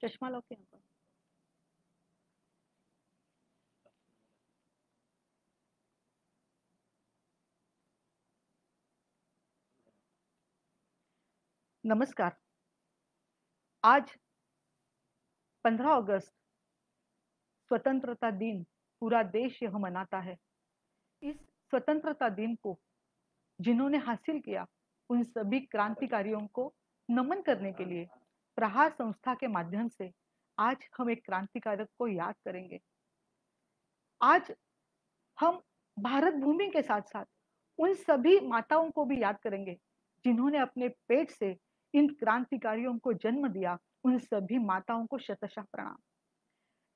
चश्मा लो के यहाँ पर। नमस्कार। आज 15 अगस्त स्वतंत्रता दिन पूरा देश यह मनाता है। इस स्वतंत्रता दिन को जिन्होंने हासिल किया उन सभी क्रांतिकारियों को नमन करने के लिए प्रहार संस्था के माध्यम से आज हम एक क्रांतिकारक को याद करेंगे। आज हम भारत भूमि के साथ साथ उन सभी माताओं को भी याद करेंगे जिन्होंने अपने पेट से इन क्रांतिकारियों को जन्म दिया। उन सभी माताओं को शतशः प्रणाम।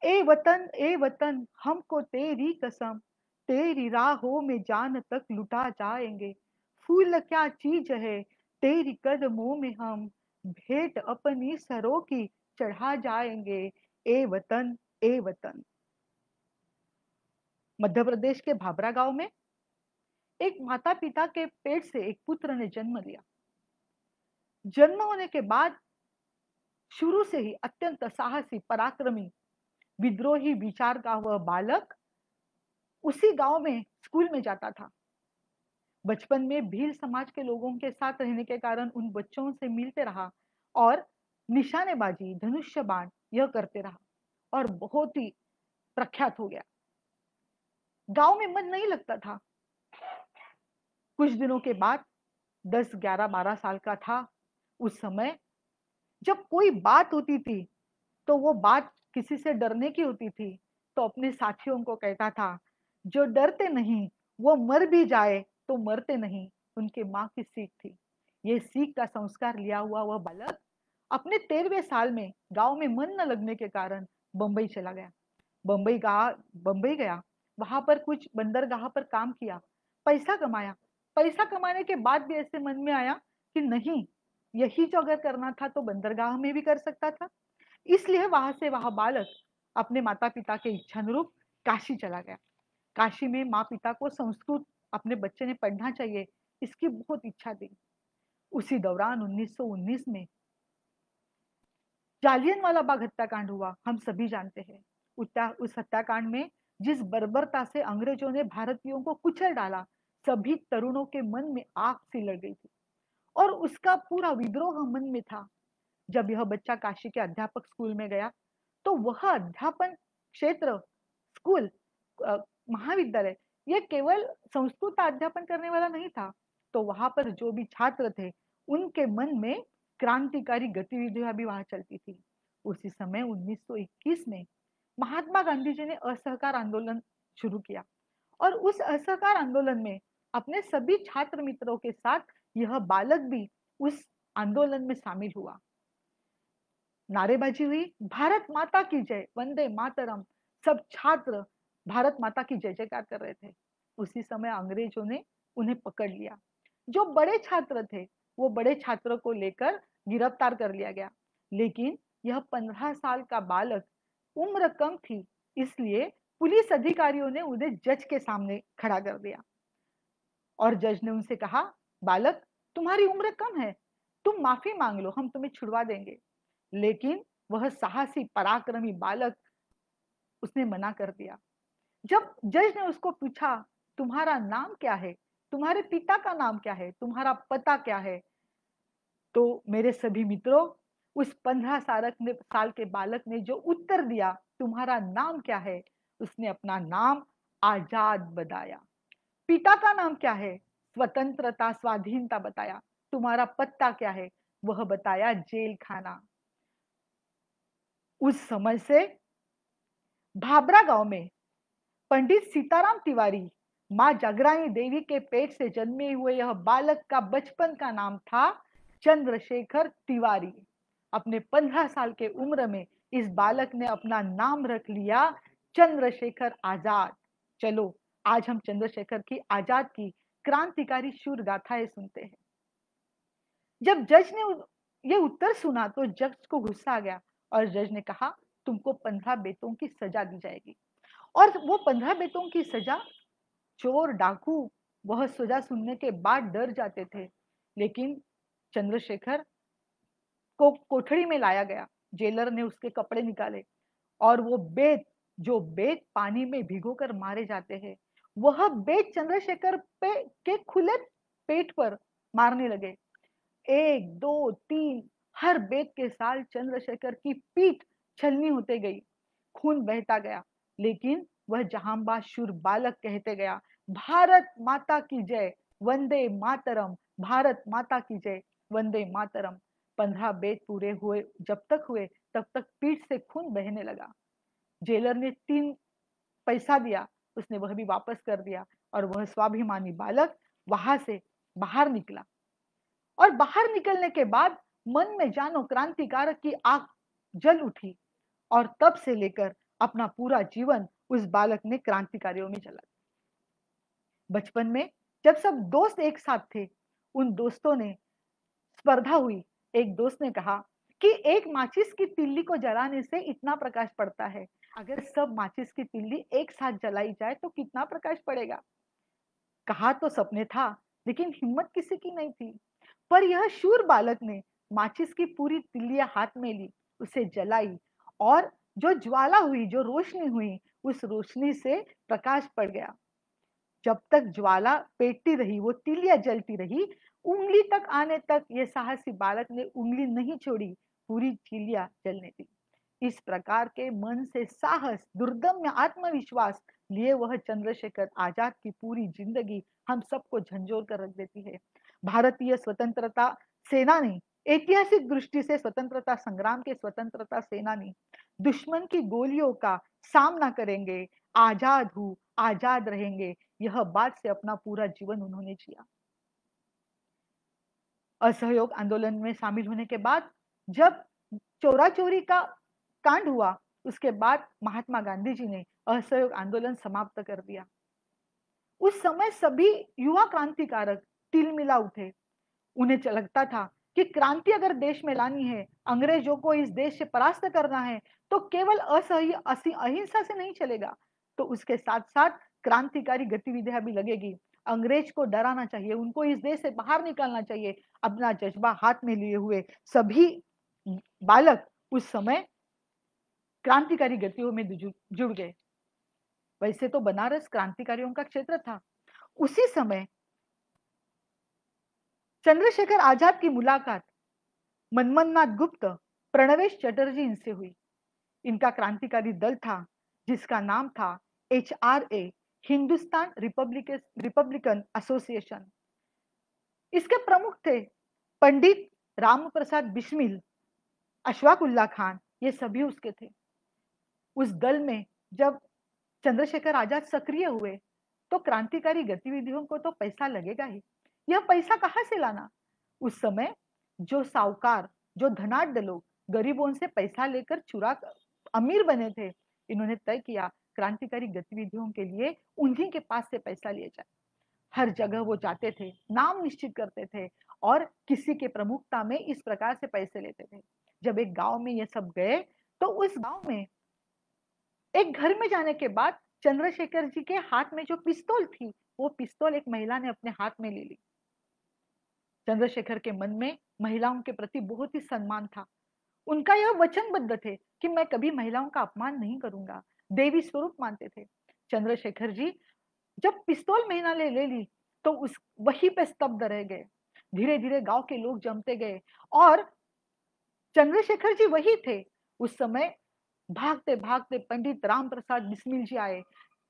ए वतन हमको तेरी कसम, तेरी राहों में जान तक लुटा जाएंगे। फूल क्या चीज है तेरी कदमों में हम, भेंट अपनी सरों की चढ़ा जाएंगे। ए वतन, ए वतन। मध्य प्रदेश के भाभरा गांव में एक माता पिता के पेट से एक पुत्र ने जन्म लिया। जन्म होने के बाद शुरू से ही अत्यंत साहसी, पराक्रमी, विद्रोही विचार का वह बालक उसी गांव में स्कूल में जाता था। बचपन में भील समाज के लोगों के साथ रहने के कारण उन बच्चों से मिलते रहा और निशानेबाजी, धनुष्य बाण यह करते रहा और बहुत ही प्रख्यात हो गया। गांव में मन नहीं लगता था। कुछ दिनों के बाद 10, 11, 12 साल का था। उस समय जब कोई बात होती थी तो वो बात किसी से डरने की होती थी तो अपने साथियों को कहता था, जो डरते नहीं वो मर भी जाए तो मरते नहीं। उनके माँ की सीख थी। ये सीख का संस्कार लिया हुआ वह बालक अपने 13वें साल में गांव में मन न लगने के कारण बंबई चला गया। बंबई गया। वहां पर कुछ बंदरगाह पर काम किया, पैसा कमाया। पैसा कमाने के बाद भी ऐसे मन में आया कि नहीं, यही जो अगर करना था तो बंदरगाह में भी कर सकता था। इसलिए वहां से वह बालक अपने माता पिता के इच्छानुरूप काशी चला गया। काशी में माँ पिता को संस्कृत अपने बच्चे ने पढ़ना चाहिए, इसकी बहुत इच्छा थी। उसी दौरान 1919 में जालियनवाला बाग हत्याकांड हुआ, हम सभी जानते हैं। उस हत्याकांड में जिस बर्बरता से अंग्रेजों ने भारतीयों को कुचल डाला, सभी तरुणों के मन में आग सी लग गई थी और उसका पूरा विद्रोह मन में था। जब यह बच्चा काशी के अध्यापक स्कूल में गया तो वह अध्यापन क्षेत्र, स्कूल, महाविद्यालय, यह केवल संस्कृत अध्यापन करने वाला नहीं था। तो वहां पर जो भी छात्र थे उनके मन में क्रांतिकारी गतिविधियां भी वहां चलती थी। उसी समय 1921 में महात्मा गांधी जी ने असहकार आंदोलन शुरू किया और उस असहकार आंदोलन में अपने सभी छात्र मित्रों के साथ यह बालक भी उस आंदोलन में शामिल हुआ। नारेबाजी हुई, भारत माता की जय, वंदे मातरम। सब छात्र भारत माता की जय जयकार कर रहे थे। उसी समय अंग्रेजों ने उन्हें पकड़ लिया। जो बड़े छात्र थे वो बड़े छात्रों को लेकर गिरफ्तार कर लिया गया, लेकिन यह 15 साल का बालक, उम्र कम थी, इसलिए पुलिस अधिकारियों ने उन्हें जज के सामने खड़ा कर दिया और जज ने उनसे कहा, बालक तुम्हारी उम्र कम है, तुम माफी मांग लो, हम तुम्हें छुड़वा देंगे। लेकिन वह साहसी, पराक्रमी बालक, उसने मना कर दिया। जब जज ने उसको पूछा, तुम्हारा नाम क्या है, तुम्हारे पिता का नाम क्या है, तुम्हारा पता क्या है, तो मेरे सभी मित्रों, उस 15 साल के बालक ने जो उत्तर दिया, तुम्हारा नाम क्या है, उसने अपना नाम आजाद बताया। पिता का नाम क्या है, स्वतंत्रता, स्वाधीनता बताया। तुम्हारा पत्ता क्या है, वह बताया जेल खाना। उस समय से भाभरा गांव में पंडित सीताराम तिवारी, मां जागरानी देवी के पेट से जन्मे हुए यह बालक का बचपन का नाम था चंद्रशेखर तिवारी। अपने 15 साल के उम्र में इस बालक ने अपना नाम रख लिया चंद्रशेखर आजाद। चलो आज हम चंद्रशेखर की आजाद की क्रांतिकारी शूर गाथाएं सुनते हैं। जब जज ने ये उत्तर सुना तो जज को गुस्सा आ गया और जज ने कहा, तुमको 15 बेतों की सजा दी जाएगी। और वो 15 बेतों की सजा, चोर डाकू वह सजा सुनने के बाद डर जाते थे, लेकिन चंद्रशेखर को कोठरी में लाया गया जेलर ने उसके कपड़े निकाले और वो बेत, जो बेत पानी में भिगोकर मारे जाते हैं, वह बेत चंद्रशेखर पे के खुले पेट पर मारने लगे। 1, 2, 3 हर बेत के साथ चंद्रशेखर की पीठ छलनी होते गई, खून बहता गया, लेकिन वह जहांबाज शूर बालक कहते गया, भारत माता की जय, वंदे मातरम, भारत माता की जय, वंदे मातरम। 15 बेत पूरे हुए, जब तक हुए तब तक पीठ से खून बहने लगा। जेलर ने 3 पैसा दिया, उसने वह भी वापस कर दिया और वह स्वाभिमानी बालक वहां से बाहर निकला। और बाहर निकलने के बाद मन में जानो क्रांतिकारक की आग जल उठी और तब से लेकर अपना पूरा जीवन उस बालक ने क्रांतिकारियों में चला। बचपन में जब सब दोस्त एक साथ थे, उन दोस्तों ने स्पर्धा हुई। एक दोस्त ने कहा कि एक माचिस की तिल्ली को जलाने से इतना प्रकाश पड़ता है, अगर सब माचिस की तिल्ली एक साथ जलाई जाए तो कितना प्रकाश पड़ेगा। कहा तो सबने था, लेकिन हिम्मत किसी की नहीं थी। पर यह शूर बालक ने माचिस की पूरी तिल्लियां हाथ में ली, उसे जलाई और जो ज्वाला हुई, जो रोशनी हुई, उस रोशनी से प्रकाश पड़ गया। जब तक ज्वाला पेटती रही, वो तिलियां जलती रही, उंगली तक आने तक ये साहसी बालक ने उंगली नहीं छोड़ी, पूरी तिलियां जलने दी। इस प्रकार के मन से साहस, दुर्दम्य आत्मविश्वास लिए वह चंद्रशेखर आजाद की पूरी जिंदगी हम सबको झंझोर कर रख देती है। भारतीय स्वतंत्रता सेनानी, ऐतिहासिक दृष्टि से स्वतंत्रता संग्राम के स्वतंत्रता सेनानी, दुश्मन की गोलियों का सामना करेंगे, आजाद हूं, आजाद रहेंगे, यह बात से अपना पूरा जीवन उन्होंने जिया। असहयोग आंदोलन में शामिल होने के बाद जब चोरा चोरी का कांड हुआ, उसके बाद महात्मा गांधी जी ने असहयोग आंदोलन समाप्त कर दिया। उस समय सभी युवा क्रांतिकारक तिलमिला उठे। उन्हें लगता था कि क्रांति अगर देश में लानी है, अंग्रेजों को इस देश से परास्त करना है, तो केवल अहिंसा से नहीं चलेगा, तो उसके साथ साथ क्रांतिकारी गतिविधियां भी लगेगी। अंग्रेज को डराना चाहिए, उनको इस देश से बाहर निकालना चाहिए। अपना जज्बा हाथ में लिए हुए सभी बालक उस समय क्रांतिकारी गतियों में जुड़ गए। वैसे तो बनारस क्रांतिकारियों का क्षेत्र था। उसी समय चंद्रशेखर आजाद की मुलाकात मनमोहन गुप्त, प्रणवेश चटर्जी इनसे हुई। इनका क्रांतिकारी दल था जिसका नाम था HRA, हिंदुस्तान रिपब्लिकन एसोसिएशन। इसके प्रमुख थे पंडित राम प्रसाद बिस्मिल, अशफाक उल्लाह खान, ये सभी उसके थे। उस दल में जब चंद्रशेखर आजाद सक्रिय हुए तो क्रांतिकारी गतिविधियों को तो पैसा लगेगा ही। यह पैसा कहां से लाना? उस समय जो साहूकार, जो धनाढ्य लोग गरीबों से पैसा लेकर चुरा अमीर बने थे, इन्होंने तय किया क्रांतिकारी गतिविधियों के लिए उन्हीं के पास से पैसा लिया जाए। हर जगह वो जाते थे, नाम निश्चित करते थे और किसी के प्रमुखता में इस प्रकार से पैसे लेते थे। जब एक गांव में ये सब गए तो उस गांव में एक घर में जाने के बाद चंद्रशेखर जी के हाथ में जो पिस्तौल थी, वो पिस्तौल एक महिला ने अपने हाथ में ले ली। चंद्रशेखर के मन में महिलाओं के प्रति बहुत ही सम्मान था। उनका यह वचनबद्ध थे कि मैं कभी महिलाओं का अपमान नहीं करूंगा, देवी स्वरूप मानते थे। चंद्रशेखर जी जब पिस्तौल महिला ने ले ली तो उस वहीं पे स्तब्ध रह गए। धीरे धीरे गांव के लोग जमते गए और चंद्रशेखर जी वही थे। उस समय भागते भागते पंडित राम प्रसाद बिस्मिल जी आए,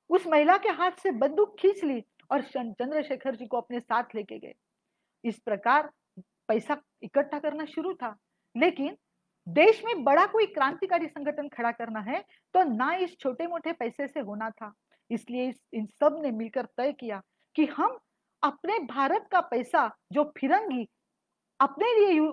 उस महिला के हाथ से बंदूक खींच ली और चंद्रशेखर जी को अपने साथ लेके गए। इस प्रकार पैसा इकट्ठा करना शुरू था, लेकिन देश में बड़ा कोई क्रांतिकारी संगठन खड़ा करना है तो ना इस छोटे मोटे पैसे से होना था। इसलिए इन सब ने मिलकर तय किया कि हम अपने भारत का पैसा जो फिरंगी अपने लिए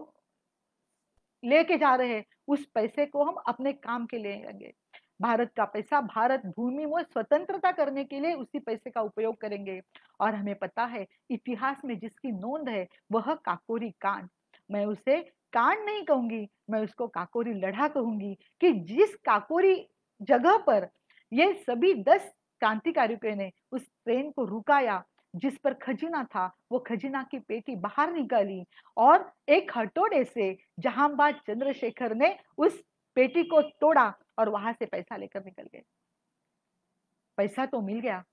लेके जा रहे हैं, उस पैसे को हम अपने काम के लिए लेंगे। भारत का पैसा भारत भूमि में स्वतंत्रता करने के लिए उसी पैसे का उपयोग करेंगे। और हमें पता है इतिहास में जिसकी नोंद है वह काकोरी कांड। मैं उसे कांड नहीं कहूंगी, मैं उसको काकोरी लड़ा कहूंगी कि जिस काकोरी जगह पर ये सभी 10 क्रांतिकारियों ने उस ट्रेन को रुकाया, जिस पर खजीना था, वो खजीना की पेटी बाहर निकाली और एक हथौड़े से जहांबाज चंद्रशेखर ने उस पेटी को तोड़ा और वहां से पैसा लेकर निकल गए। पैसा तो मिल गया,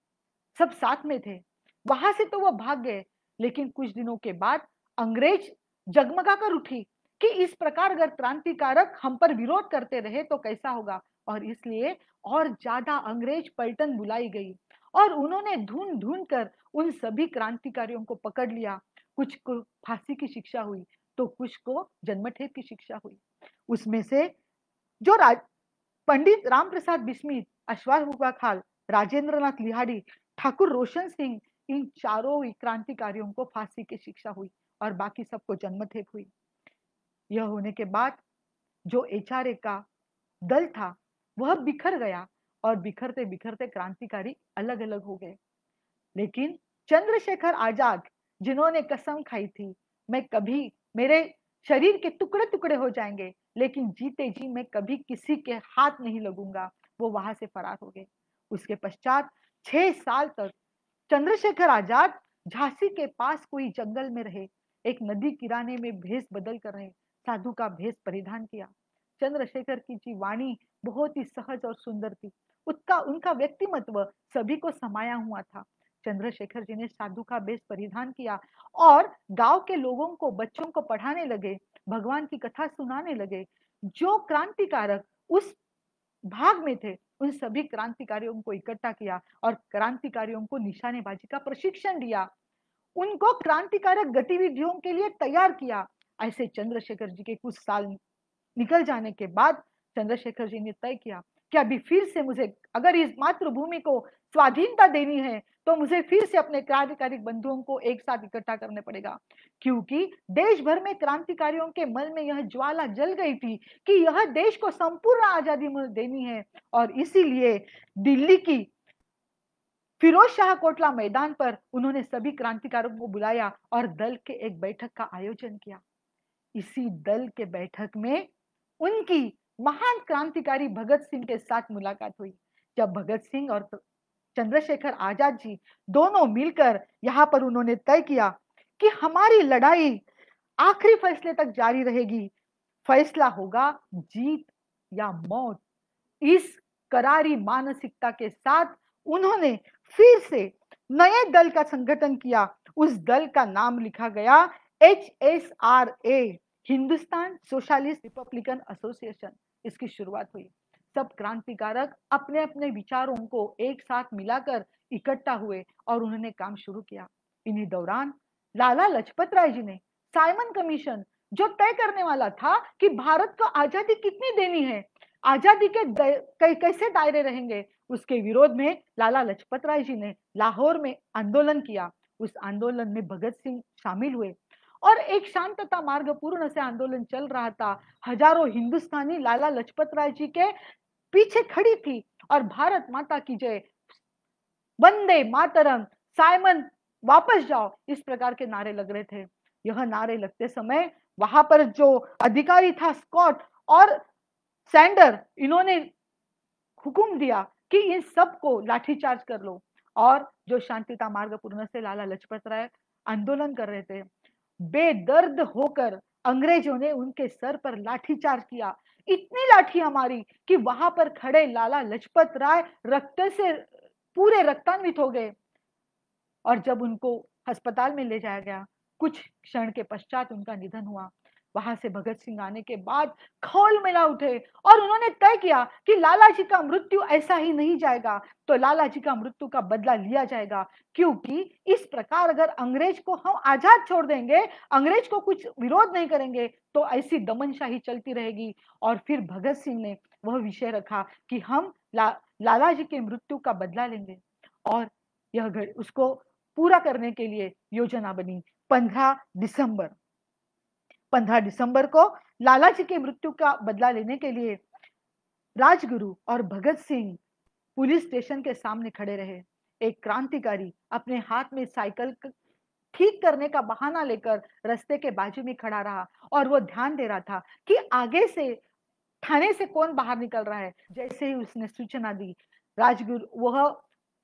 सब साथ में थे, वहां से तो वो भाग गए। लेकिन कुछ दिनों के बाद अंग्रेज जगमगा कर उठी कि इस प्रकार अगर क्रांतिकारक हम पर विरोध करते रहे तो कैसा होगा, और इसलिए और ज्यादा अंग्रेज पलटन बुलाई गई और उन्होंने ढूंढ ढूंढ कर उन सभी क्रांतिकारियों को पकड़ लिया। कुछ को फांसी की शिक्षा हुई तो कुछ को जन्मठेप की शिक्षा हुई। उसमें से जो पंडित राम प्रसाद बिस्मिल, अश्वारूपा खाल, राजेंद्र नाथ लिहाड़ी, ठाकुर रोशन सिंह, इन चारों ही क्रांतिकारियों को फांसी की शिक्षा हुई और बाकी सबको जन्मठेप हुई। यह होने के बाद जो एचआरए का दल था वह बिखर गया और बिखरते बिखरते क्रांतिकारी अलग अलग हो गए। लेकिन चंद्रशेखर आजाद, जिन्होंने कसम खाई थी मैं कभी, मेरे शरीर के टुकड़े टुकड़े हो जाएंगे लेकिन जीते जी मैं कभी किसी के हाथ नहीं लगूंगा, वो वहां से फरार हो गए। उसके पश्चात 6 साल तक चंद्रशेखर आजाद झांसी के पास कोई जंगल में रहे, एक नदी किराने में भेष बदल कर रहे, साधु का भेष परिधान किया। चंद्रशेखर की जी वाणी बहुत ही सहज और सुंदर थी, उसका उनका व्यक्तिमत्व सभी को समाया हुआ था। चंद्रशेखर जी ने साधु का भेष परिधान किया और गांव के लोगों को, बच्चों को पढ़ाने लगे, भगवान की कथा सुनाने लगे। जो क्रांतिकारक उस भाग में थे उन सभी क्रांतिकारियों को इकट्ठा किया और क्रांतिकारियों को निशानेबाजी का प्रशिक्षण दिया, उनको क्रांतिकारक गतिविधियों के लिए तैयार किया। ऐसे चंद्रशेखर जी के कुछ साल निकल जाने के बाद चंद्रशेखर जी ने तय किया कि अभी फिर से मुझे, अगर इस मातृभूमि को स्वाधीनता देनी है तो मुझे फिर से अपने क्रांतिकारी बंधुओं को एक साथ इकट्ठा करने पड़ेगा, क्योंकि देश भर में क्रांतिकारियों के मन में यह ज्वाला जल गई थी कि यह देश को संपूर्ण आजादी मुझे देनी है। और इसीलिए दिल्ली की फिरोज शाह कोटला मैदान पर उन्होंने सभी क्रांतिकारियों को बुलाया और दल के एक बैठक का आयोजन किया। इसी दल के बैठक में उनकी महान क्रांतिकारी भगत सिंह के साथ मुलाकात हुई। जब भगत सिंह और चंद्रशेखर आजाद जी दोनों मिलकर यहाँ पर उन्होंने तय किया कि हमारी लड़ाई आखिरी फैसले तक जारी रहेगी, फैसला होगा जीत या मौत। इस करारी मानसिकता के साथ उन्होंने फिर से नए दल का संगठन किया। उस दल का नाम लिखा गया HSRA, Hindustan socialist Republican association. इसकी शुरुआत हुई। सब क्रांतिकारक अपने अपने विचारों को एक साथ मिलाकर इकट्ठा हुए और उन्होंने काम शुरू किया। इन्हीं दौरान लाला लाजपत राय जी ने साइमन कमीशन, जो तय करने वाला था कि भारत को आजादी कितनी देनी है, आजादी के कैसे दायरे रहेंगे, उसके विरोध में लाला लाजपत राय जी ने लाहौर में आंदोलन किया। उस आंदोलन में भगत सिंह शामिल हुए और एक शांतता मार्ग पूर्ण से आंदोलन चल रहा था। हजारों हिंदुस्तानी लाला लाजपत राय जी के पीछे खड़ी थी और भारत माता की जय, वंदे मातरम, साइमन वापस जाओ, इस प्रकार के नारे लग रहे थे। यह नारे लगते समय वहां पर जो अधिकारी था स्कॉट और सैंडर, इन्होंने हुक्म दिया कि इन सबको लाठीचार्ज कर लो। और जो शांतिता मार्ग पूर्ण से लाला लाजपत राय आंदोलन कर रहे थे, बेदर्द होकर अंग्रेजों ने उनके सर पर लाठीचार्ज किया। इतनी लाठी हमारी कि वहां पर खड़े लाला लाजपत राय रक्त से पूरे रक्तान्वित हो गए। और जब उनको अस्पताल में ले जाया गया, कुछ क्षण के पश्चात उनका निधन हुआ। वहां से भगत सिंह आने के बाद खौल मिला उठे और उन्होंने तय किया कि लाला जी का मृत्यु ऐसा ही नहीं जाएगा, तो लाला जी का मृत्यु का बदला लिया जाएगा, क्योंकि इस प्रकार अगर अंग्रेज को हम आजाद छोड़ देंगे, अंग्रेज को कुछ विरोध नहीं करेंगे, तो ऐसी दमनशाही चलती रहेगी। और फिर भगत सिंह ने वह विषय रखा कि हम लाला जी के मृत्यु का बदला लेंगे। और यह उसको पूरा करने के लिए योजना बनी। 15 दिसंबर को लाला जी के मृत्यु का बदला लेने के लिए राजगुरु और भगत सिंह पुलिस स्टेशन के सामने खड़े रहे। एक क्रांतिकारी अपने हाथ में साइकिल ठीक करने का बहाना लेकर रास्ते के बाजू में खड़ा रहा और वो ध्यान दे रहा था कि आगे से थाने से कौन बाहर निकल रहा है। जैसे ही उसने सूचना दी, राजगुरु, वह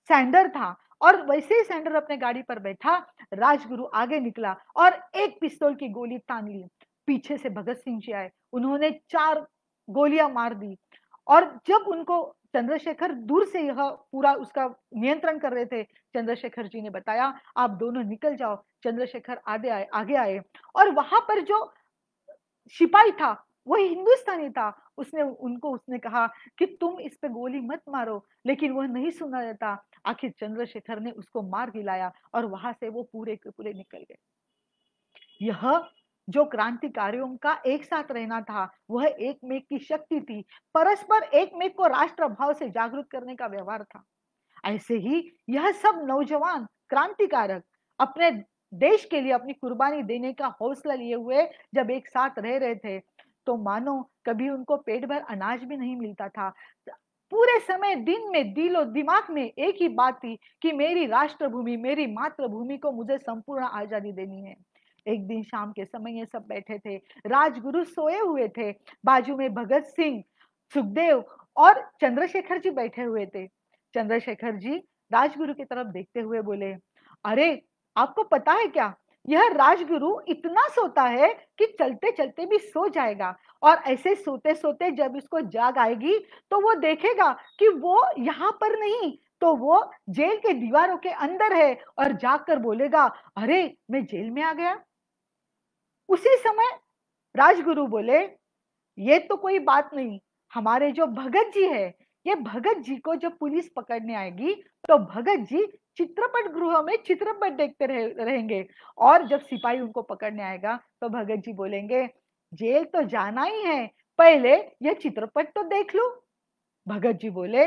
सैंडर था, और वैसे ही सैंडर अपने गाड़ी पर बैठा, राजगुरु आगे निकला और एक पिस्तौल की गोली तान ली। पीछे से भगत सिंह जी आए, उन्होंने 4 गोलियां मार दी। और जब उनको चंद्रशेखर दूर से यह पूरा उसका नियंत्रण कर रहे थे, चंद्रशेखर जी ने बताया, आप दोनों निकल जाओ। चंद्रशेखर आगे आए और वहां पर जो सिपाही था वही हिंदुस्तानी था। उसने कहा कि तुम इस पे गोली मत मारो, लेकिन वह नहीं सुना देता। आखिर चंद्रशेखर ने उसको मार गिराया और वहां से वो पूरे के पूरे निकल गए। यह जो क्रांतिकारियों का एक साथ रहना था, वह एक मेक की शक्ति थी, परस्पर एक मेक को राष्ट्र भाव से जागरूक करने का व्यवहार था। ऐसे ही यह सब नौजवान क्रांतिकारक अपने देश के लिए अपनी कुर्बानी देने का हौसला लिए हुए जब एक साथ रह रहे थे, तो मानो कभी उनको पेट भर अनाज भी नहीं मिलता था। पूरे समय दिन में दिलो दिमाग में एक ही बात थी कि मेरी राष्ट्रभूमि, मेरी मातृभूमि को मुझे संपूर्ण आजादी देनी है। एक दिन शाम के समय ये सब बैठे थे, राजगुरु सोए हुए थे, बाजू में भगत सिंह, सुखदेव और चंद्रशेखर जी बैठे हुए थे। चंद्रशेखर जी राजगुरु की तरफ देखते हुए बोले, अरे आपको पता है क्या, यह राजगुरु इतना सोता है कि चलते चलते भी सो जाएगा, और ऐसे सोते सोते जब इसको जाग आएगी तो वो देखेगा कि वो यहाँ पर नहीं, तो वो जेल के दीवारों के अंदर है, और जागकर बोलेगा, अरे मैं जेल में आ गया। उसी समय राजगुरु बोले, ये तो कोई बात नहीं, हमारे जो भगत जी है, ये भगत जी को जब पुलिस पकड़ने आएगी तो भगत जी चित्रपट गृह में चित्रपट देखते रहेंगे, और जब सिपाही उनको पकड़ने आएगा तो भगत जी बोलेंगे, जेल तो जाना ही है, पहले ये चित्रपट तो देख लो। भगत जी बोले,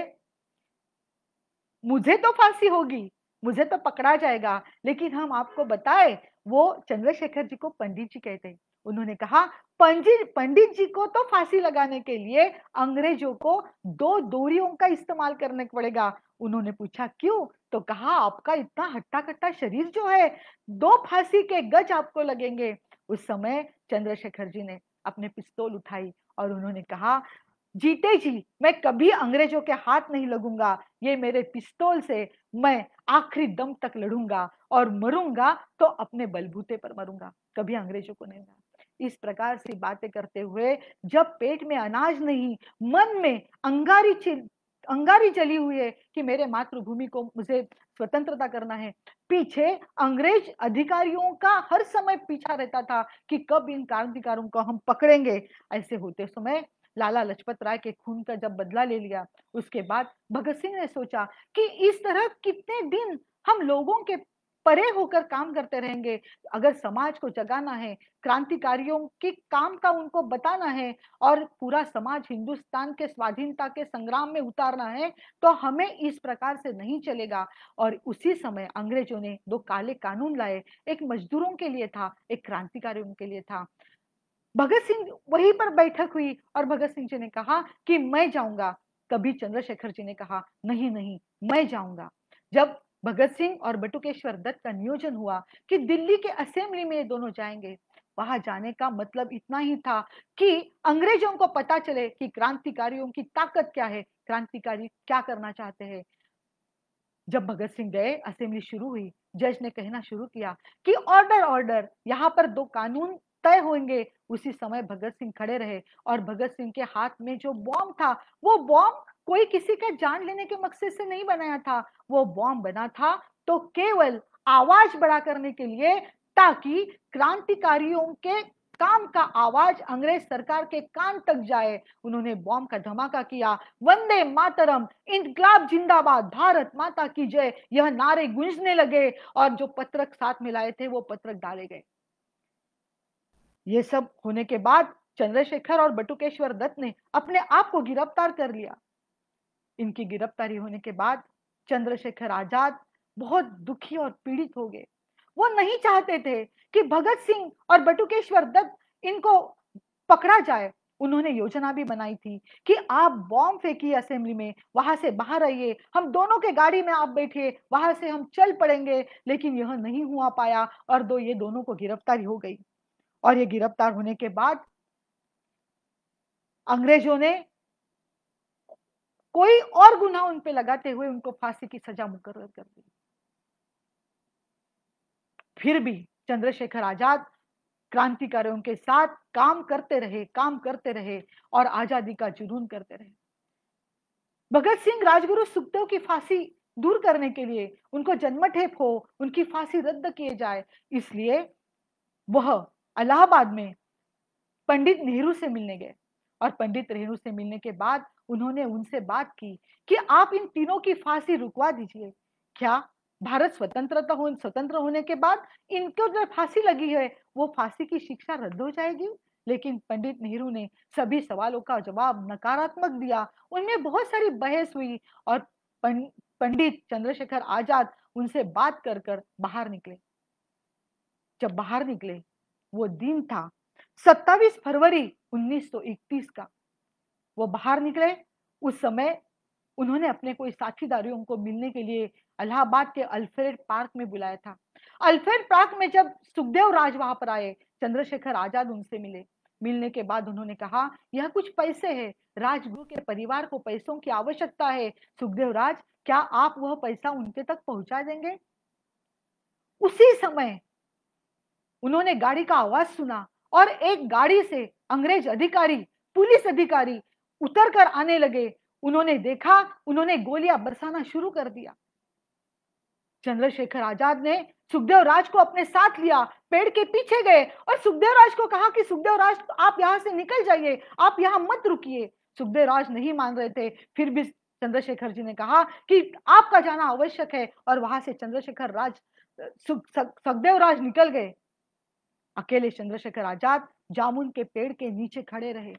मुझे तो फांसी होगी, मुझे तो पकड़ा जाएगा, लेकिन हम आपको बताए, वो चंद्रशेखर जी को पंडित जी कहते हैं। उन्होंने कहा, पंडित जी को तो फांसी लगाने के लिए अंग्रेजों को दो डोरियों का इस्तेमाल करने पड़ेगा। उन्होंने पूछा क्यों, तो कहा आपका इतना हट्टा कट्टा शरीर जो है, दो फांसी के गज आपको लगेंगे। उस समय चंद्रशेखर जी ने अपने पिस्तौल उठाई और उन्होंने कहा, जीते जी मैं कभी अंग्रेजों के हाथ नहीं लगूंगा, ये मेरे पिस्तौल से मैं आखिरी दम तक लड़ूंगा, और मरूंगा तो अपने बलबूते पर मरूंगा, कभी अंग्रेजों को नहीं मारा। इस प्रकार से बातें करते हुए, जब पेट में अनाज नहीं, मन में अंगारी चली हुई है कि मेरे मातृभूमि को मुझे स्वतंत्रता करना है, पीछे अंग्रेज अधिकारियों का हर समय पीछा रहता था कि कब इन क्रांतिकारों को हम पकड़ेंगे। ऐसे होते समय लाला लाजपत राय के खून का जब बदला ले लिया, उसके बाद भगत सिंह ने सोचा कि इस तरह कितने दिन हम लोगों के परे होकर काम करते रहेंगे। अगर समाज को जगाना है, क्रांतिकारियों के काम का उनको बताना है, और पूरा समाज हिंदुस्तान के स्वाधीनता के संग्राम में उतारना है, तो हमें इस प्रकार से नहीं चलेगा। और उसी समय अंग्रेजों ने दो काले कानून लाए, एक मजदूरों के लिए था, एक क्रांतिकारियों के लिए था। भगत सिंह वहीं पर बैठक हुई और भगत सिंह जी ने कहा कि मैं जाऊंगा। तभी चंद्रशेखर जी ने कहा, नहीं नहीं, मैं जाऊंगा। जब भगत सिंह और बटुकेश्वर दत्त का नियोजन हुआ कि दिल्ली के असेंबली में ये दोनों जाएंगे, वहां जाने का मतलब इतना ही था कि अंग्रेजों को पता चले कि क्रांतिकारियों की ताकत क्या है, क्रांतिकारी क्या करना चाहते हैं। जब भगत सिंह गए, असेंबली शुरू हुई, जज ने कहना शुरू किया कि ऑर्डर ऑर्डर, यहाँ पर दो कानून तय होंगे। उसी समय भगत सिंह खड़े रहे, और भगत सिंह के हाथ में जो बॉम्ब था, वो बॉम्ब कोई किसी का जान लेने के मकसद से नहीं बनाया था। वो बॉम्ब बना था तो केवल आवाज बड़ा करने के लिए, ताकि क्रांतिकारियों के काम का आवाज अंग्रेज सरकार के कान तक जाए। उन्होंने बॉम्ब का धमाका किया, वंदे मातरम, इनकलाब जिंदाबाद, भारत माता की जय, यह नारे गूंजने लगे, और जो पत्रक साथ में लाए थे वो पत्रक डाले गए। ये सब होने के बाद चंद्रशेखर और बटुकेश्वर दत्त ने अपने आप को गिरफ्तार कर लिया। इनकी गिरफ्तारी होने के बाद चंद्रशेखर आजाद बहुत दुखी और पीड़ित हो गए। वो नहीं चाहते थे कि भगत सिंह और बटुकेश्वर दत्त इनको पकड़ा जाए। उन्होंने योजना भी बनाई थी कि आप बॉम्ब फेंकिए असेंबली में, वहां से बाहर आइए, हम दोनों के गाड़ी में आप बैठिए, वहां से हम चल पड़ेंगे। लेकिन यह नहीं हुआ पाया, और ये दोनों को गिरफ्तारी हो गई। और ये गिरफ्तार होने के बाद अंग्रेजों ने कोई और गुनाह उन पे लगाते हुए उनको फांसी की सजा मुकर्रर कर दी। फिर भी चंद्रशेखर आजाद क्रांतिकारियों के साथ काम करते रहे और आजादी का जुनून करते रहे। भगत सिंह राजगुरु सुखदेव की फांसी दूर करने के लिए, उनको जन्मठेप हो, उनकी फांसी रद्द किए जाए, इसलिए वह इलाहाबाद में पंडित नेहरू से मिलने गए। और पंडित नेहरू से मिलने के बाद उन्होंने उनसे बात की कि आप इन तीनों की फांसी रुकवा दीजिए। क्या भारत स्वतंत्र होने के बाद इनको जो फांसी लगी है वो फांसी की शिक्षा रद्द हो जाएगी? लेकिन पंडित नेहरू ने सभी सवालों का जवाब नकारात्मक दिया। उनमें बहुत सारी बहस हुई और पंडित चंद्रशेखर आजाद उनसे बात कर कर बाहर निकले। जब बाहर निकले, वो दिन था 27 फरवरी 1931 का। वो बाहर निकले, उस समय उन्होंने अपने कोई साथीदारियों को मिलने के लिए इलाहाबाद के अल्फ्रेड पार्क में बुलाया था। अल्फ्रेड पार्क में जब सुखदेव राज वहां पर आए, चंद्रशेखर आजाद उनसे मिले। मिलने के बाद उन्होंने कहा, यह कुछ पैसे हैं, राजगुरु के परिवार को पैसों की आवश्यकता है। सुखदेव राज, क्या आप वह पैसा उनके तक पहुंचा देंगे? उसी समय उन्होंने गाड़ी का आवाज सुना और एक गाड़ी से अंग्रेज अधिकारी, पुलिस अधिकारी उतर कर आने लगे। उन्होंने देखा, उन्होंने गोलियां बरसाना शुरू कर दिया। चंद्रशेखर आजाद ने सुखदेव राज को अपने साथ लिया, पेड़ के पीछे गए और सुखदेव राज को कहा कि सुखदेव राज, आप यहां से निकल जाइए, आप यहां मत रुकिए। सुखदेव राज नहीं मान रहे थे। फिर भी चंद्रशेखर जी ने कहा कि आपका जाना आवश्यक है और वहां से चंद्रशेखर राज, सुखदेव राज निकल गए। अकेले चंद्रशेखर आजाद जामुन के पेड़ के नीचे खड़े रहे।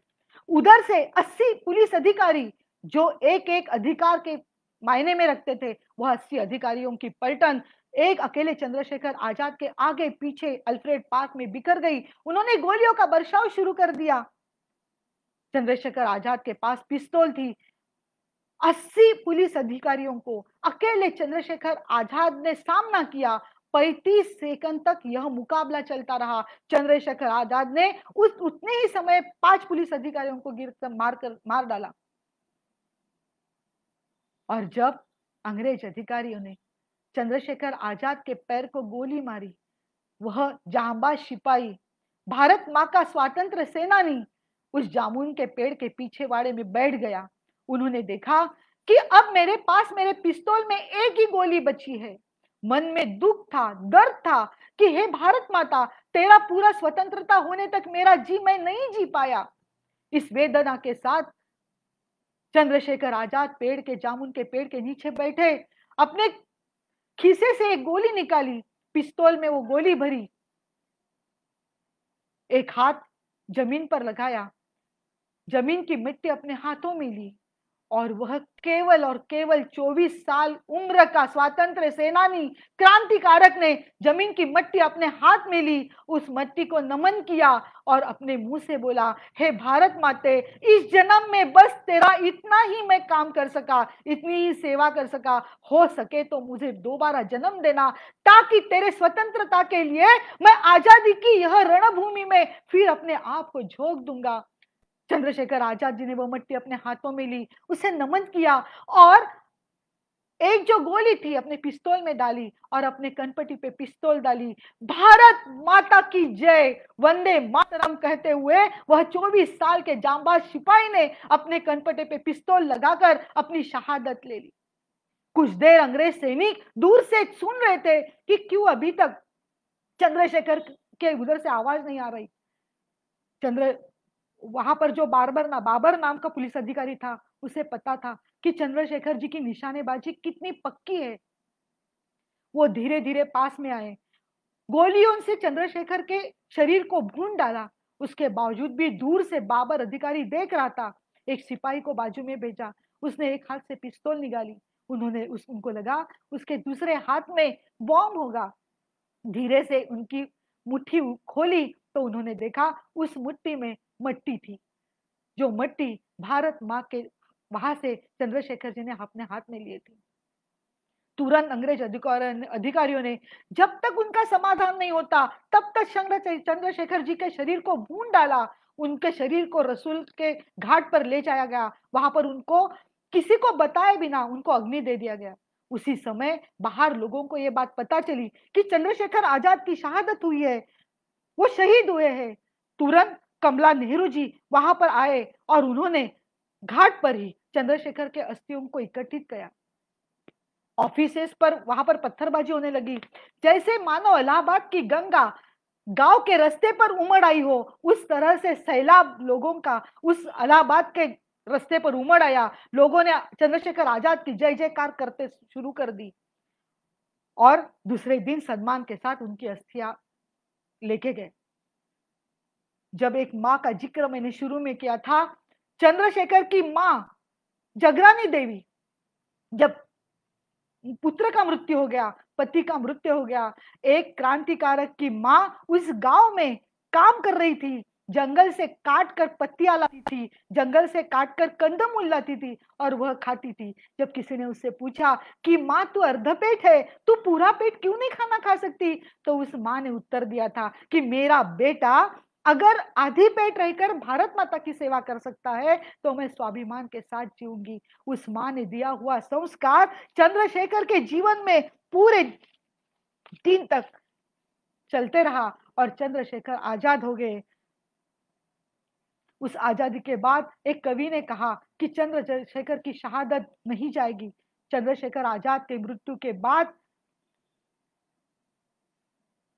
उधर से 80 पुलिस अधिकारी, जो एक एक अधिकार के मायने में रखते थे, वह 80 अधिकारियों की पलटन एक अकेले चंद्रशेखर आजाद के आगे पीछे अल्फ्रेड पार्क में बिखर गई। उन्होंने गोलियों का बर्षाव शुरू कर दिया। चंद्रशेखर आजाद के पास पिस्तौल थी। 80 पुलिस अधिकारियों को अकेले चंद्रशेखर आजाद ने सामना किया। 35 सेकंड तक यह मुकाबला चलता रहा। चंद्रशेखर आजाद ने उतने ही समय 5 पुलिस अधिकारियों को मार डाला। और जब अंग्रेज अधिकारियों ने चंद्रशेखर आजाद के पैर को गोली मारी, वह जांबाज सिपाही, भारत मां का स्वातंत्र सेनानी, उस जामुन के पेड़ के पीछे वाड़े में बैठ गया। उन्होंने देखा कि अब मेरे पास मेरे पिस्तौल में एक ही गोली बची है। मन में दुख था, दर्द था कि हे भारत माता, तेरा पूरा स्वतंत्रता होने तक मेरा जी मैं नहीं जी पाया। इस वेदना के साथ चंद्रशेखर आजाद जामुन के पेड़ के नीचे बैठे, अपने खीसे से एक गोली निकाली, पिस्तौल में वो गोली भरी, एक हाथ जमीन पर लगाया, जमीन की मिट्टी अपने हाथों में ली और वह केवल और केवल 24 साल उम्र का स्वतंत्र सेनानी, क्रांतिकारक ने जमीन की मिट्टी अपने हाथ में ली, उस मिट्टी को नमन किया और अपने मुंह से बोला, हे भारत माते, इस जन्म में बस तेरा इतना ही मैं काम कर सका, इतनी ही सेवा कर सका। हो सके तो मुझे दोबारा जन्म देना, ताकि तेरे स्वतंत्रता के लिए मैं आजादी की यह रणभूमि में फिर अपने आप को झोंक दूंगा। चंद्रशेखर आजाद जी ने वो मिट्टी अपने हाथों में ली, उसे नमन किया और एक जो गोली थी अपने पिस्तौल में डाली और अपने कनपटी पे पिस्तौल डाली। भारत माता की जय, वंदे मातरम कहते हुए वह 24 साल के जांबाज सिपाही ने अपने कनपटे पे पिस्तौल लगाकर अपनी शहादत ले ली। कुछ देर अंग्रेज सैनिक दूर से सुन रहे थे कि क्यों अभी तक चंद्रशेखर के उधर से आवाज नहीं आ रही। वहां पर जो बाबर नाम का पुलिस अधिकारी था, उसे पता था कि चंद्रशेखर जी की निशानेबाजी कितनी पक्की है। वो धीरे धीरे पास में आए, गोलियों से चंद्रशेखर के शरीर को भून डाला। उसके बावजूद भी दूर से बाबर अधिकारी देख रहा था। एक सिपाही को बाजू में भेजा, उसने एक हाथ से पिस्तौल निकाली। उनको लगा उसके दूसरे हाथ में बॉम्ब होगा। धीरे से उनकी मुट्ठी खोली तो उन्होंने देखा उस मुट्ठी में मट्टी थी, जो मट्टी भारत मां के वहां से चंद्रशेखर जी ने अपने हाथ में लिए थी। तुरंत अंग्रेज अधिकारियों ने, जब तक उनका समाधान नहीं होता तब तक चंद्रशेखर जी के शरीर को भून डाला। उनके शरीर को रसूल के घाट पर ले जाया गया। वहां पर उनको किसी को बताए बिना उनको अग्नि दे दिया गया। उसी समय बाहर लोगों को यह बात पता चली कि चंद्रशेखर आजाद की शहादत हुई है। वो शहीद हुए हैं। तुरंत कमला नेहरू जी वहां पर आए और उन्होंने घाट पर ही चंद्रशेखर के अस्थियों को एकत्रित किया। ऑफिसेस पर वहां पर पत्थरबाजी होने लगी, जैसे मानो इलाहाबाद की गंगा गांव के रास्ते पर उमड़ आई हो। उस तरह से सैलाब लोगों का उस इलाहाबाद के रास्ते पर उमड़ आया। लोगों ने चंद्रशेखर आजाद की जय जयकार करते शुरू कर दी और दूसरे दिन सम्मान के साथ उनकी अस्थियां लेके गए। जब एक माँ का जिक्र मैंने शुरू में किया था, चंद्रशेखर की माँ जगरानी देवी, जब पुत्र का मृत्यु हो गया, पति का मृत्यु हो गया, एक क्रांतिकारक की माँ उस गांव में काम कर रही थी, जंगल से काट कर पत्तियां लाती थी, जंगल से काट कर कंदमूल लाती थी और वह खाती थी। जब किसी ने उससे पूछा कि माँ तू अर्ध पेट है, तू पूरा पेट क्यों नहीं खाना खा सकती, तो उस माँ ने उत्तर दिया था कि मेरा बेटा अगर आधी पेट रहकर भारत माता की सेवा कर सकता है तो मैं स्वाभिमान के साथ जीऊंगी। उस माँ ने दिया हुआ संस्कार चंद्रशेखर के जीवन में पूरे दिन तक चलते रहा और चंद्रशेखर आजाद हो गए। उस आजादी के बाद एक कवि ने कहा कि चंद्रशेखर की शहादत नहीं जाएगी। चंद्रशेखर आजाद के मृत्यु के बाद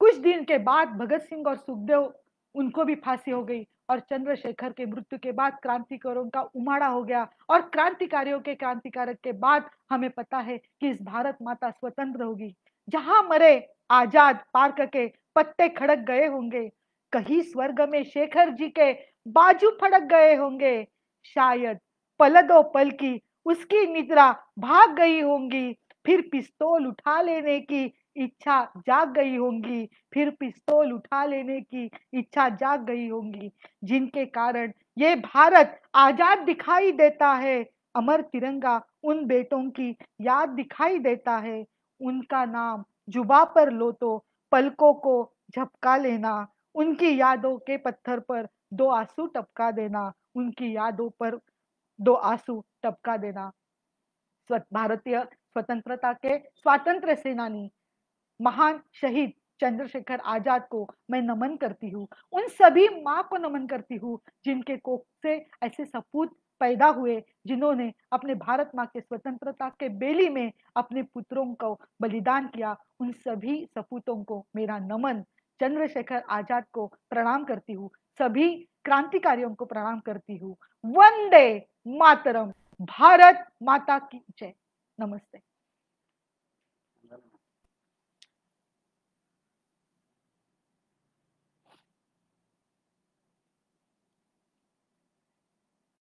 कुछ दिन के बाद भगत सिंह और सुखदेव उनको भी फांसी हो गई और चंद्रशेखर के मृत्यु के बाद क्रांतिकारियों का उमाड़ा हो गया और क्रांतिकारियों के क्रांतिकारक के बाद हमें पता है कि इस भारत माता स्वतंत्र होगी। जहां मरे आजाद पार्क के पत्ते खड़क गए होंगे, कहीं स्वर्ग में शेखर जी के बाजू फड़क गए होंगे, शायद पल दो पल की उसकी निद्रा भाग गई होंगी, फिर पिस्तौल उठा लेने की इच्छा जाग गई होंगी, फिर पिस्तौल उठा लेने की इच्छा जाग गई होंगी, जिनके कारण ये भारत आजाद दिखाई देता है। अमर तिरंगा उन बेटों की याद दिखाई देता है, उनका नाम जुबा पर लो तो पलकों को झपका लेना, उनकी यादों के पत्थर पर दो आंसू टपका देना, उनकी यादों पर दो आंसू टपका देना। भारतीय स्वतंत्रता के स्वातंत्र सेनानी महान शहीद चंद्रशेखर आजाद को मैं नमन करती हूँ। उन सभी माँ को नमन करती हूँ जिनके कोख से ऐसे सपूत पैदा हुए, जिन्होंने अपने भारत माँ के स्वतंत्रता के बेली में अपने पुत्रों को बलिदान किया। उन सभी सपूतों को मेरा नमन। चंद्रशेखर आजाद को प्रणाम करती हूँ, सभी क्रांतिकारियों को प्रणाम करती हूँ। वंदे मातरम। भारत माता की जय। नमस्ते।